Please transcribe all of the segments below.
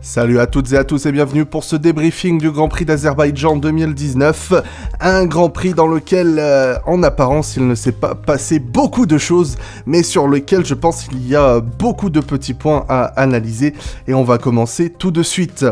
Salut à toutes et à tous et bienvenue pour ce débriefing du Grand Prix d'Azerbaïdjan 2019. Un Grand Prix dans lequel, en apparence, il ne s'est pas passé beaucoup de choses, mais sur lequel je pense qu'il y a beaucoup de petits points à analyser. Et on va commencer tout de suite.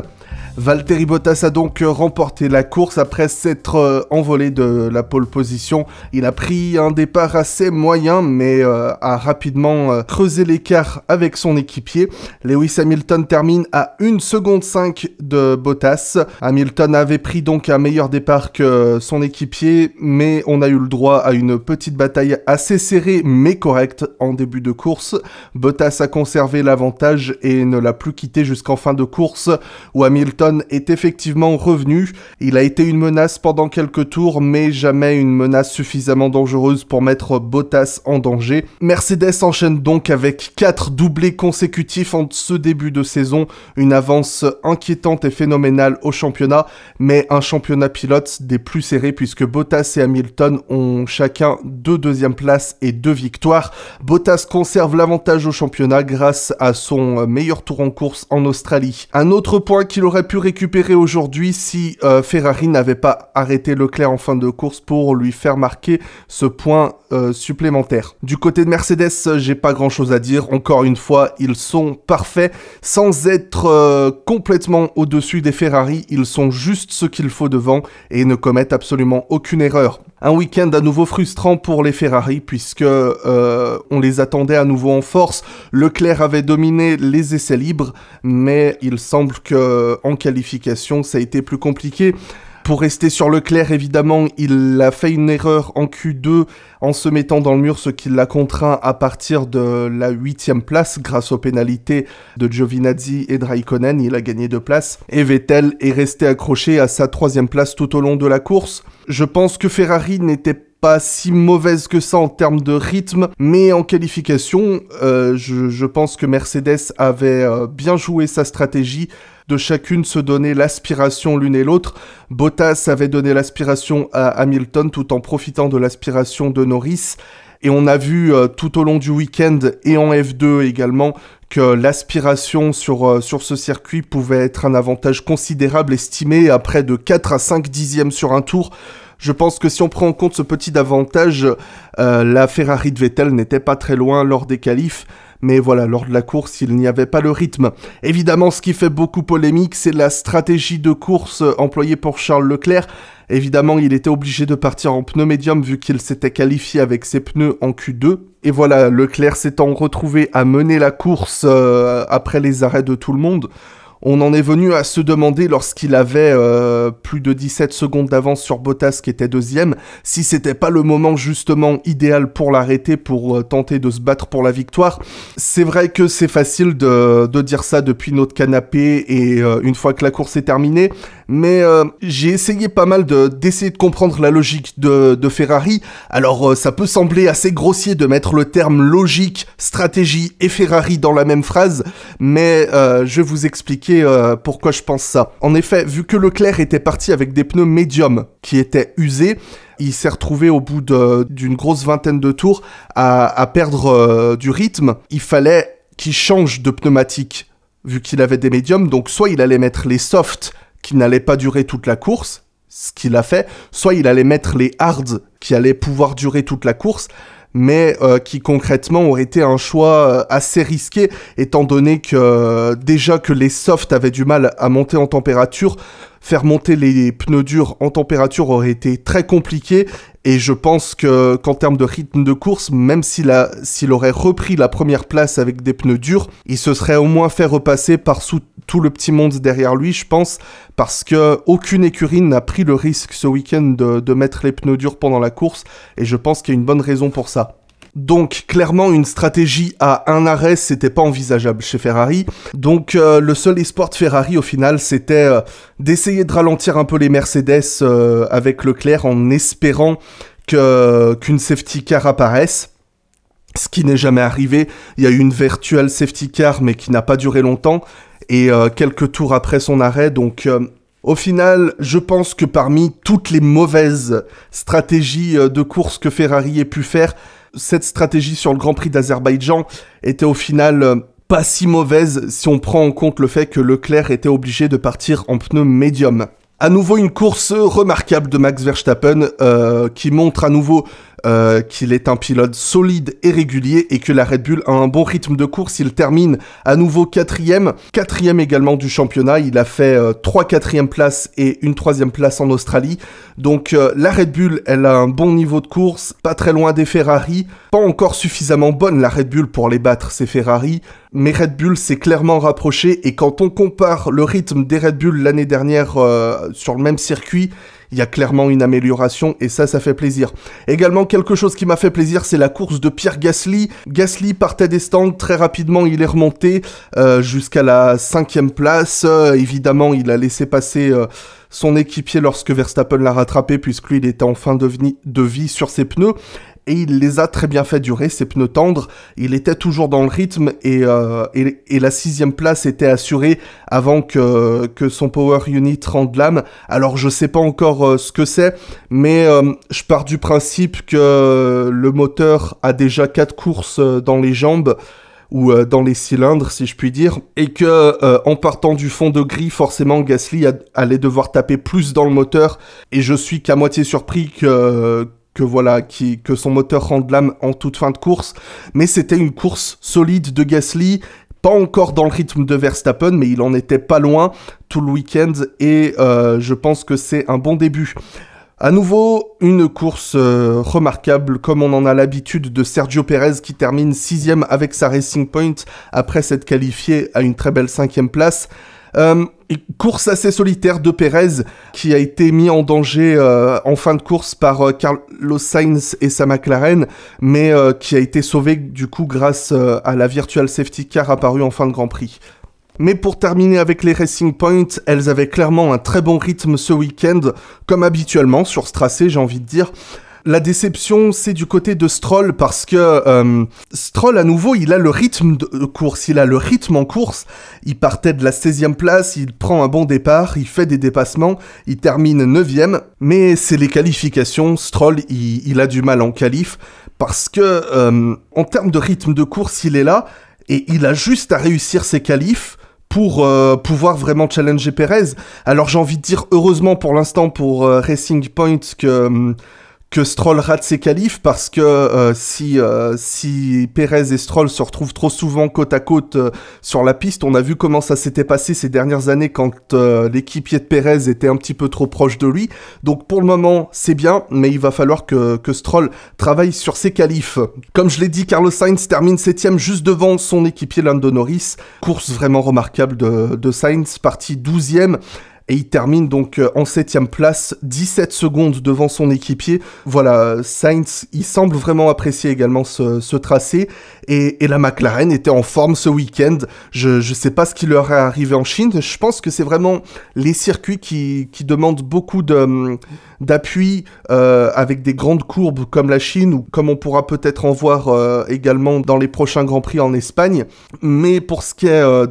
Valtteri Bottas a donc remporté la course après s'être envolé de la pole position. Il a pris un départ assez moyen, mais a rapidement creusé l'écart avec son équipier. Lewis Hamilton termine à 1 seconde 5 de Bottas. Hamilton avait pris donc un meilleur départ que son équipier, mais on a eu le droit à une petite bataille assez serrée mais correcte en début de course. Bottas a conservé l'avantage et ne l'a plus quitté jusqu'en fin de course, où Hamilton est effectivement revenu. Il a été une menace pendant quelques tours, mais jamais une menace suffisamment dangereuse pour mettre Bottas en danger. Mercedes enchaîne donc avec 4 doublés consécutifs en ce début de saison, une avance inquiétante et phénoménale au championnat, mais un championnat pilote des plus serrés puisque Bottas et Hamilton ont chacun 2 deuxièmes places et 2 victoires. Bottas conserve l'avantage au championnat grâce à son meilleur tour en course en Australie. Un autre point qu'il aurait pu récupérer aujourd'hui si Ferrari n'avait pas arrêté Leclerc en fin de course pour lui faire marquer ce point supplémentaire. Du côté de Mercedes, j'ai pas grand chose à dire. Encore une fois, ils sont parfaits sans être complètement au-dessus des Ferrari. Ils sont juste ce qu'il faut devant et ne commettent absolument aucune erreur. Un week-end à nouveau frustrant pour les Ferrari puisque on les attendait à nouveau en force. Leclerc avait dominé les essais libres, mais il semble que en qualification, ça a été plus compliqué. Pour rester sur Leclerc, évidemment, il a fait une erreur en Q2 en se mettant dans le mur, ce qui l'a contraint à partir de la 8e place grâce aux pénalités de Giovinazzi et de Raikkonen. Il a gagné 2 places. Et Vettel est resté accroché à sa 3e place tout au long de la course. Je pense que Ferrari n'était pas si mauvaise que ça en termes de rythme, mais en qualification, je pense que Mercedes avait bien joué sa stratégie de chacune se donner l'aspiration l'une et l'autre. Bottas avait donné l'aspiration à Hamilton tout en profitant de l'aspiration de Norris. Et on a vu tout au long du week-end et en F2 également que l'aspiration sur ce circuit pouvait être un avantage considérable, estimé à près de 4 à 5 dixièmes sur un tour. Je pense que si on prend en compte ce petit avantage, la Ferrari de Vettel n'était pas très loin lors des qualifs. Mais voilà, lors de la course, il n'y avait pas le rythme. Évidemment, ce qui fait beaucoup polémique, c'est la stratégie de course employée pour Charles Leclerc. Évidemment, il était obligé de partir en pneu médium vu qu'il s'était qualifié avec ses pneus en Q2. Et voilà, Leclerc s'étant retrouvé à mener la course après les arrêts de tout le monde. On en est venu à se demander, lorsqu'il avait plus de 17 secondes d'avance sur Bottas qui était 2e, si c'était pas le moment justement idéal pour l'arrêter, pour tenter de se battre pour la victoire. C'est vrai que c'est facile de dire ça depuis notre canapé et une fois que la course est terminée, mais j'ai essayé pas mal d'essayer de comprendre la logique de Ferrari. Alors ça peut sembler assez grossier de mettre le terme logique, stratégie et Ferrari dans la même phrase, mais je vais vous expliquer pourquoi je pense ça. En effet, vu que Leclerc était parti avec des pneus médiums qui étaient usés, il s'est retrouvé au bout d'une grosse vingtaine de tours à perdre du rythme. Il fallait qu'il change de pneumatique vu qu'il avait des médiums, donc soit il allait mettre les softs qui n'allaient pas durer toute la course, ce qu'il a fait, soit il allait mettre les hards qui allaient pouvoir durer toute la course, mais qui concrètement aurait été un choix assez risqué, étant donné que déjà que les softs avaient du mal à monter en température, faire monter les pneus durs en température aurait été très compliqué, et je pense qu'en termes de rythme de course, même s'il aurait repris la première place avec des pneus durs, il se serait au moins fait repasser par tout le petit monde derrière lui, je pense, parce que aucune écurie n'a pris le risque ce week-end de mettre les pneus durs pendant la course, et je pense qu'il y a une bonne raison pour ça. Donc clairement une stratégie à un arrêt c'était pas envisageable chez Ferrari, donc le seul espoir de Ferrari au final c'était d'essayer de ralentir un peu les Mercedes avec Leclerc en espérant qu'une safety car apparaisse, ce qui n'est jamais arrivé. Il y a eu une virtual safety car mais qui n'a pas duré longtemps et quelques tours après son arrêt, donc au final, je pense que parmi toutes les mauvaises stratégies de course que Ferrari ait pu faire, cette stratégie sur le Grand Prix d'Azerbaïdjan était au final pas si mauvaise si on prend en compte le fait que Leclerc était obligé de partir en pneu médium. À nouveau une course remarquable de Max Verstappen qui montre à nouveau qu'il est un pilote solide et régulier et que la Red Bull a un bon rythme de course. Il termine à nouveau quatrième également du championnat. Il a fait 3 quatrièmes places et une 3e place en Australie. Donc la Red Bull, elle a un bon niveau de course, pas très loin des Ferrari. Pas encore suffisamment bonne la Red Bull pour les battre, ces Ferrari. Mais Red Bull s'est clairement rapproché et quand on compare le rythme des Red Bull l'année dernière sur le même circuit, il y a clairement une amélioration et ça fait plaisir. Également, quelque chose qui m'a fait plaisir, c'est la course de Pierre Gasly. Gasly partait des stands, très rapidement il est remonté jusqu'à la 5e place. Évidemment, il a laissé passer son équipier lorsque Verstappen l'a rattrapé puisque lui, il était en fin de vie sur ses pneus. Et il les a très bien fait durer, ses pneus tendres. Il était toujours dans le rythme et la 6e place était assurée avant que son power unit rende l'âme. Alors je sais pas encore ce que c'est, mais je pars du principe que le moteur a déjà 4 courses dans les jambes ou dans les cylindres si je puis dire, et que en partant du fond de grille, forcément Gasly allait devoir taper plus dans le moteur, et je suis qu'à moitié surpris que son moteur rende l'âme en toute fin de course. Mais c'était une course solide de Gasly, pas encore dans le rythme de Verstappen, mais il en était pas loin tout le week-end, et je pense que c'est un bon début. À nouveau, une course remarquable, comme on en a l'habitude, de Sergio Pérez qui termine 6e avec sa Racing Point, après s'être qualifié à une très belle 5e place. Course assez solitaire de Pérez qui a été mis en danger en fin de course par Carlos Sainz et sa McLaren, mais qui a été sauvé du coup grâce à la Virtual Safety Car apparue en fin de Grand Prix. Mais pour terminer avec les Racing Point, elles avaient clairement un très bon rythme ce week-end, comme habituellement sur ce tracé, j'ai envie de dire. La déception, c'est du côté de Stroll, parce que Stroll, à nouveau, il a le rythme de course, il a le rythme en course. Il partait de la 16e place, il prend un bon départ, il fait des dépassements, il termine 9e, mais c'est les qualifications. Stroll, il a du mal en qualif, parce que en termes de rythme de course, il est là, et il a juste à réussir ses qualifs pour pouvoir vraiment challenger Pérez. Alors j'ai envie de dire, heureusement pour l'instant pour Racing Point que Stroll rate ses qualifs, parce que si Pérez et Stroll se retrouvent trop souvent côte à côte sur la piste, on a vu comment ça s'était passé ces dernières années quand l'équipier de Pérez était un petit peu trop proche de lui. Donc pour le moment c'est bien, mais il va falloir que Stroll travaille sur ses qualifs. Comme je l'ai dit, Carlos Sainz termine 7e juste devant son équipier Lando Norris. Course vraiment remarquable de Sainz, parti 12e. Et il termine donc en 7e place, 17 secondes devant son équipier. Voilà, Sainz, il semble vraiment apprécier également ce tracé. Et la McLaren était en forme ce week-end. Je sais pas ce qui leur est arrivé en Chine. Je pense que c'est vraiment les circuits qui demandent beaucoup d'appui avec des grandes courbes comme la Chine, ou comme on pourra peut-être en voir également dans les prochains Grands Prix en Espagne. Mais pour ce qui est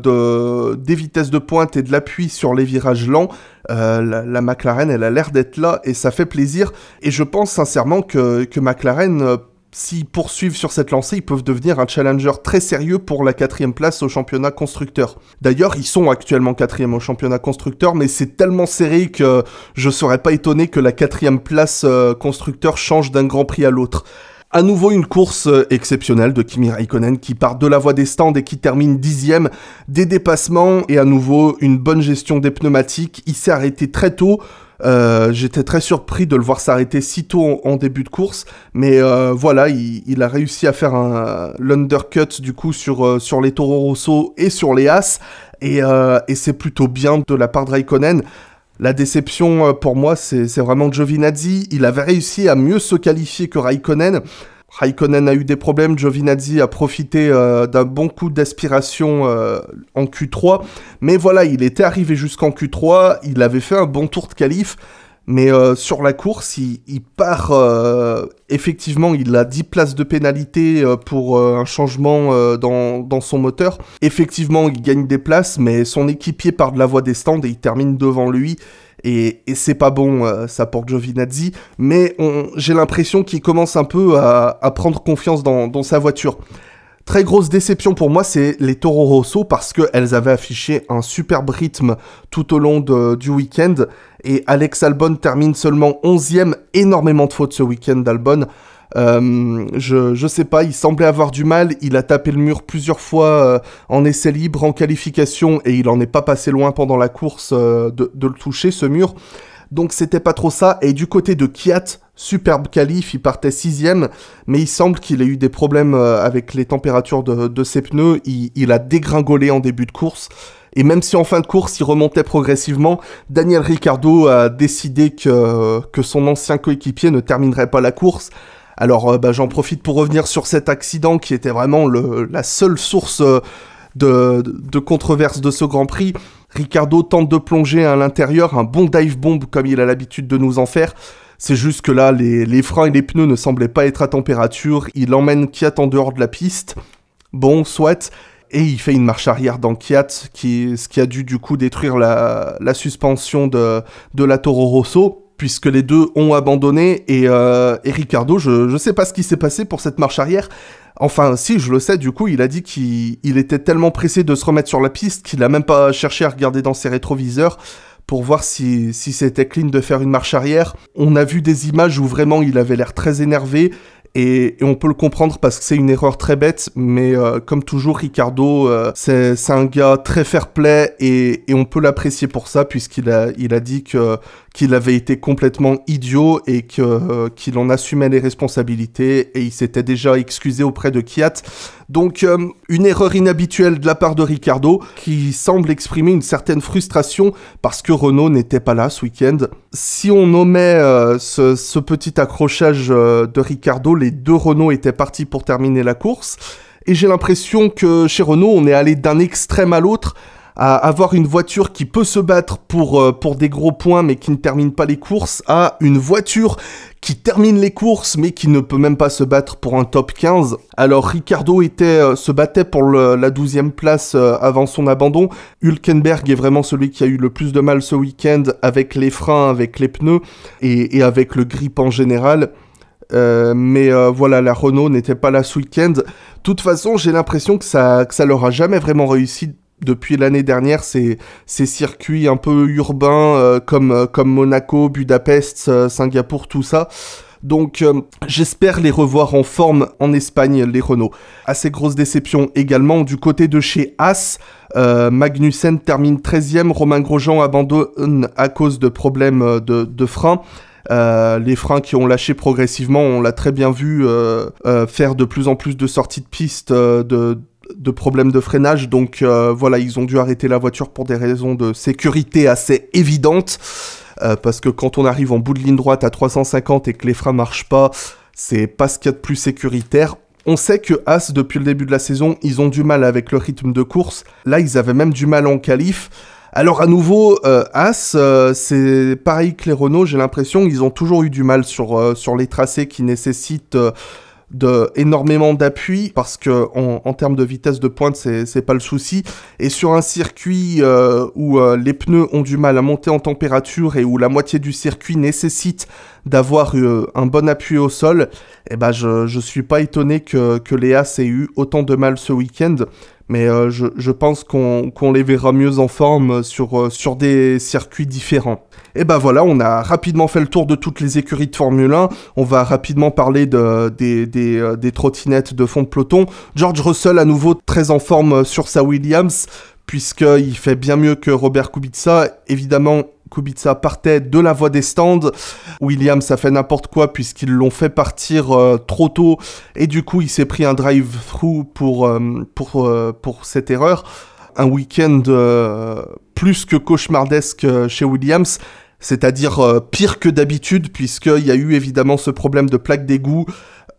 des vitesses de pointe et de l'appui sur les virages lents, la McLaren, elle a l'air d'être là et ça fait plaisir. Et je pense sincèrement que McLaren, s'ils poursuivent sur cette lancée, ils peuvent devenir un challenger très sérieux pour la 4e place au championnat constructeur. D'ailleurs, ils sont actuellement 4e au championnat constructeur, mais c'est tellement serré que je serais pas étonné que la 4e place constructeur change d'un Grand Prix à l'autre. À nouveau une course exceptionnelle de Kimi Räikkönen qui part de la voie des stands et qui termine 10e, des dépassements et à nouveau une bonne gestion des pneumatiques. Il s'est arrêté très tôt. J'étais très surpris de le voir s'arrêter si tôt en début de course, mais voilà, il a réussi à faire l'undercut du coup sur les Toro Rosso et sur les Haas, et c'est plutôt bien de la part de Räikkönen. La déception pour moi, c'est vraiment Giovinazzi. Il avait réussi à mieux se qualifier que Räikkönen. Räikkönen a eu des problèmes, Giovinazzi a profité d'un bon coup d'aspiration en Q3. Mais voilà, il était arrivé jusqu'en Q3, il avait fait un bon tour de qualif. Mais sur la course, il part... effectivement, il a 10 places de pénalité pour un changement dans son moteur. Effectivement, il gagne des places, mais son équipier part de la voie des stands et il termine devant lui. Et c'est pas bon, ça pour Giovinazzi. Mais j'ai l'impression qu'il commence un peu à prendre confiance dans sa voiture. Très grosse déception pour moi, c'est les Toro Rosso parce qu'elles avaient affiché un superbe rythme tout au long du week-end. Et Alex Albon termine seulement 11e, énormément de fautes ce week-end d'Albon. Je sais pas, il semblait avoir du mal, il a tapé le mur plusieurs fois en essai libre, en qualification, et il en est pas passé loin pendant la course de le toucher, ce mur. Donc c'était pas trop ça, et du côté de Kvyat, superbe qualif, il partait 6e, mais il semble qu'il ait eu des problèmes avec les températures de ses pneus, il a dégringolé en début de course, et même si en fin de course il remontait progressivement, Daniel Ricciardo a décidé que son ancien coéquipier ne terminerait pas la course. Alors j'en profite pour revenir sur cet accident qui était vraiment la seule source de controverse de ce Grand Prix. Ricciardo tente de plonger à l'intérieur, un bon dive bomb comme il a l'habitude de nous en faire. C'est juste que là, les freins et les pneus ne semblaient pas être à température. Il emmène Kvyat en dehors de la piste. Bon, soit. Et il fait une marche arrière dans Kvyat, ce qui a dû du coup détruire la suspension de la Toro Rosso, puisque les deux ont abandonné, et Ricciardo, je sais pas ce qui s'est passé pour cette marche arrière. Enfin, si, je le sais, du coup, il a dit qu'il était tellement pressé de se remettre sur la piste qu'il a même pas cherché à regarder dans ses rétroviseurs pour voir si c'était clean de faire une marche arrière. On a vu des images où vraiment il avait l'air très énervé, et on peut le comprendre parce que c'est une erreur très bête, mais comme toujours, Ricciardo, c'est un gars très fair-play, et on peut l'apprécier pour ça, puisqu'il a dit qu'il avait été complètement idiot et qu'il en assumait les responsabilités, et il s'était déjà excusé auprès de Kvyat. Donc une erreur inhabituelle de la part de Ricciardo qui semble exprimer une certaine frustration parce que Renault n'était pas là ce week-end. Si on omet ce petit accrochage de Ricciardo, les deux Renault étaient partis pour terminer la course, et j'ai l'impression que chez Renault on est allé d'un extrême à l'autre, à avoir une voiture qui peut se battre pour des gros points mais qui ne termine pas les courses, à une voiture qui termine les courses mais qui ne peut même pas se battre pour un top 15. Alors Ricciardo se battait pour la 12e place avant son abandon. Hülkenberg est vraiment celui qui a eu le plus de mal ce week-end avec les freins, avec les pneus et avec le grip en général. Mais voilà, la Renault n'était pas là ce week-end. De toute façon, j'ai l'impression que ça leur a jamais vraiment réussi depuis l'année dernière, ces circuits un peu urbains comme Monaco, Budapest, Singapour, tout ça. Donc j'espère les revoir en forme en Espagne, les Renault. Assez grosse déception également du côté de chez Haas. Magnussen termine 13e, Romain Grosjean abandonne à cause de problèmes de frein. Les freins qui ont lâché progressivement, on l'a très bien vu faire de plus en plus de sorties de piste, de problèmes de freinage, donc voilà, ils ont dû arrêter la voiture pour des raisons de sécurité assez évidentes, parce que quand on arrive en bout de ligne droite à 350 et que les freins marchent pas, c'est pas ce qu'il y a de plus sécuritaire. On sait que Haas, depuis le début de la saison, ils ont du mal avec le rythme de course. Là, ils avaient même du mal en qualif. Alors à nouveau, Haas, c'est pareil que les Renault, j'ai l'impression, ils ont toujours eu du mal sur les tracés qui nécessitent énormément d'appui, parce que en termes de vitesse de pointe, c'est pas le souci. Et sur un circuit où les pneus ont du mal à monter en température et où la moitié du circuit nécessite d'avoir un bon appui au sol, eh ben je suis pas étonné que les Haas aient eu autant de mal ce week-end. Mais je pense qu'on les verra mieux en forme sur des circuits différents. Et ben voilà, on a rapidement fait le tour de toutes les écuries de Formule 1. On va rapidement parler des trottinettes de fond de peloton. George Russell à nouveau très en forme sur sa Williams, puisqu'il fait bien mieux que Robert Kubica. Évidemment, Kubica partait de la voie des stands. Williams a fait n'importe quoi puisqu'ils l'ont fait partir trop tôt, et du coup il s'est pris un drive-through pour cette erreur. Un week-end plus que cauchemardesque chez Williams, c'est-à-dire pire que d'habitude, puisqu'il y a eu évidemment ce problème de plaque d'égout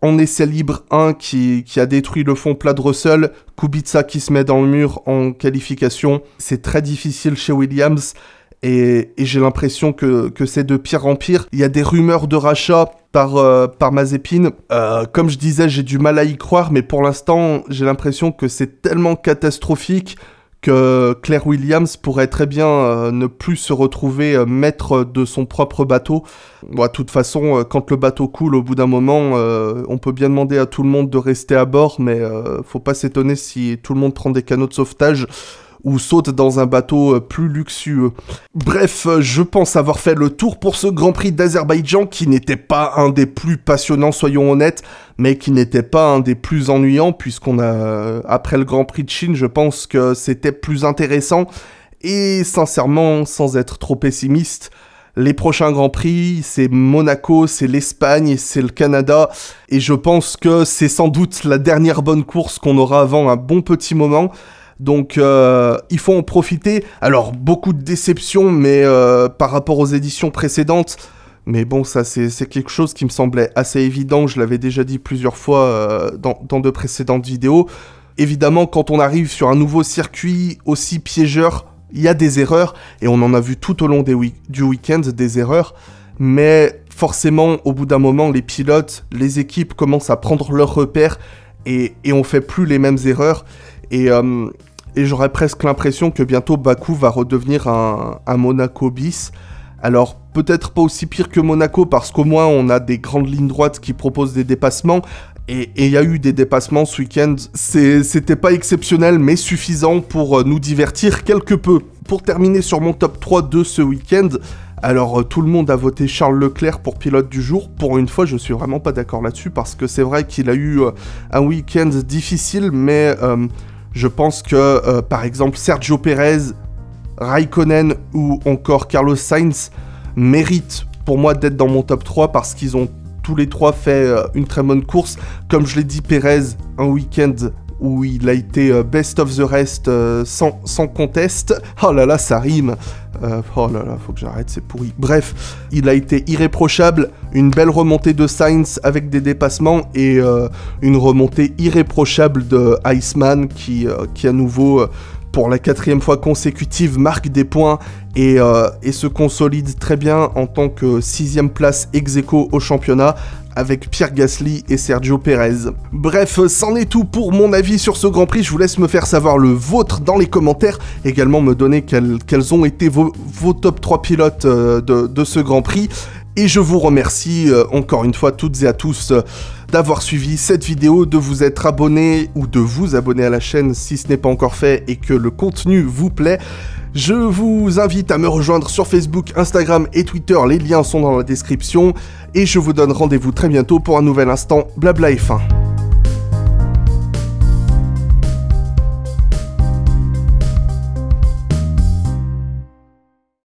en essai libre 1 qui a détruit le fond plat de Russell, Kubica qui se met dans le mur en qualification. C'est très difficile chez Williams. Et j'ai l'impression que c'est de pire en pire. Il y a des rumeurs de rachat par Mazepin. Comme je disais, j'ai du mal à y croire, mais pour l'instant, j'ai l'impression que c'est tellement catastrophique que Claire Williams pourrait très bien ne plus se retrouver maître de son propre bateau. Bon, de toute façon, quand le bateau coule, au bout d'un moment, on peut bien demander à tout le monde de rester à bord, mais faut pas s'étonner si tout le monde prend des canots de sauvetage ou saute dans un bateau plus luxueux. Bref, je pense avoir fait le tour pour ce Grand Prix d'Azerbaïdjan, qui n'était pas un des plus passionnants, soyons honnêtes, mais qui n'était pas un des plus ennuyants, puisqu'on a, après le Grand Prix de Chine, je pense que c'était plus intéressant, et sincèrement, sans être trop pessimiste, les prochains Grands Prix, c'est Monaco, c'est l'Espagne, c'est le Canada, et je pense que c'est sans doute la dernière bonne course qu'on aura avant un bon petit moment. Donc il faut en profiter. Alors beaucoup de déceptions, mais par rapport aux éditions précédentes, mais bon, ça c'est quelque chose qui me semblait assez évident, je l'avais déjà dit plusieurs fois dans de précédentes vidéos. Évidemment, quand on arrive sur un nouveau circuit aussi piégeur, il y a des erreurs, et on en a vu tout au long du week-end des erreurs, mais forcément, au bout d'un moment, les pilotes, les équipes commencent à prendre leurs repères, et on fait plus les mêmes erreurs, et j'aurais presque l'impression que bientôt Bakou va redevenir un Monaco bis. Alors peut-être pas aussi pire que Monaco, parce qu'au moins on a des grandes lignes droites qui proposent des dépassements, et il y a eu des dépassements ce week-end. C'était pas exceptionnel, mais suffisant pour nous divertir quelque peu. Pour terminer sur mon top 3 de ce week-end, alors tout le monde a voté Charles Leclerc pour pilote du jour. Pour une fois, je suis vraiment pas d'accord là-dessus, parce que c'est vrai qu'il a eu un week-end difficile, mais je pense que, par exemple, Sergio Pérez, Raikkonen ou encore Carlos Sainz méritent pour moi d'être dans mon top 3, parce qu'ils ont tous les trois fait une très bonne course. Comme je l'ai dit, Pérez, un week-end où il a été best of the rest sans contest. Oh là là, ça rime. Oh là là, faut que j'arrête, c'est pourri. Bref, il a été irréprochable, une belle remontée de Sainz avec des dépassements, et une remontée irréprochable de Iceman qui à nouveau, pour la 4e fois consécutive, marque des points et se consolide très bien en tant que 6e place ex-aequo au championnat, avec Pierre Gasly et Sergio Pérez. Bref, c'en est tout pour mon avis sur ce Grand Prix. Je vous laisse me faire savoir le vôtre dans les commentaires. Également me donner quels ont été vos top 3 pilotes de ce Grand Prix. Et je vous remercie encore une fois toutes et à tous d'avoir suivi cette vidéo, de vous être abonné ou de vous abonner à la chaîne si ce n'est pas encore fait et que le contenu vous plaît. Je vous invite à me rejoindre sur Facebook, Instagram et Twitter, les liens sont dans la description. Et je vous donne rendez-vous très bientôt pour un nouvel instant Blabla F1.